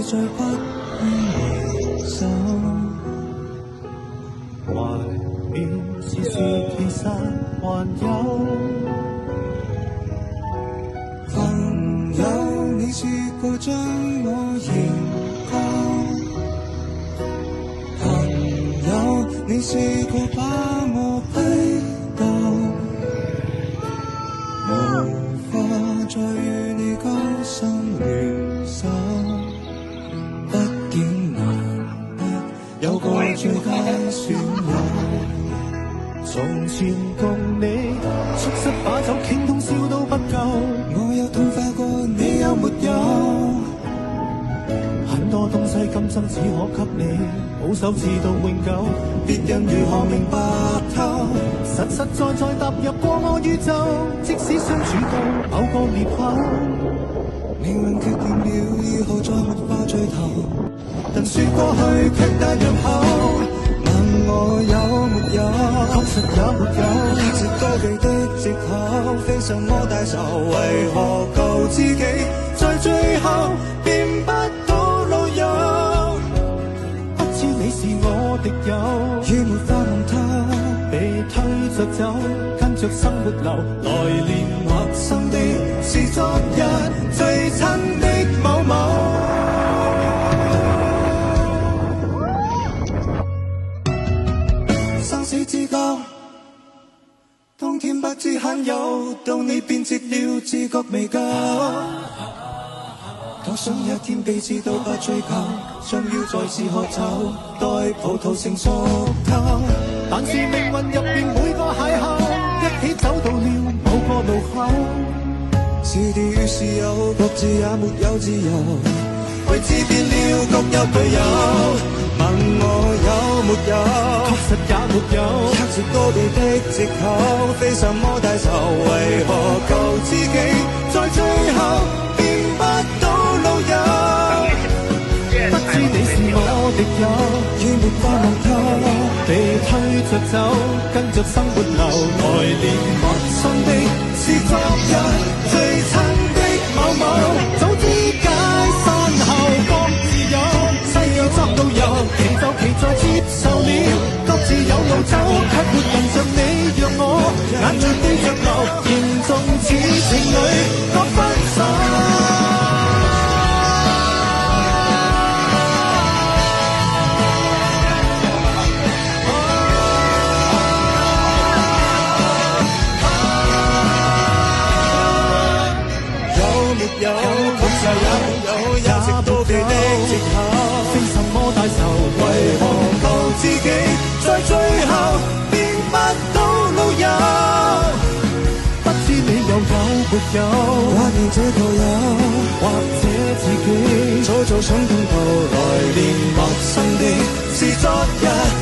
再不輕易走。懷念時其實還有朋友，你試過將我研究，朋友，你試過把我批鬥，無法再與你交心聯手，畢竟難得有個最佳損友。從前共你促膝把酒傾通宵都不夠，我有痛快過你有沒有？很多東西今生只可給你保守至到永久，別人如何明白透？實實在在踏入過我宇宙，即使相處到某個裂口，命運決定了以後再沒法聚頭，但說過去卻帶入口。我有沒有？確實也沒有。一直多忌的藉口，非什麼大仇，為何舊知己在最後變不到老友？不知你是我敵友，已沒法望透，被推着走，跟着生活流，來年陌生的是昨日最親的某某。死之交，當天不知罕有，到你變節了，自覺未夠。多想一天彼此都不追求，將要在此喝酒，待葡萄成熟透。但是命運入邊每個邂逅，一起走到了某個路口。是敵與是友，各自也沒有自由，為自變了各有隊友。問我有沒有？確實也沒有。一直多忌的藉口，非什麼大仇，為何舊知己在最後變不到老友？不知你是我敵友，已沒法望透，被推着走，跟着生活流，來年陌生的是昨日最親的某某，早知解散後各自有，西洋作導遊，其就其在接受了，各自有路走，卻沒人像你讓我眼淚對着流，嚴重似情侶各分手。有，確實也沒有，一直都記的藉口，非什麼大仇，為何舊知己在最後變不到老友？不知你又有沒有？懷念這個友，或者自己早早想通透，來年陌生的是昨日。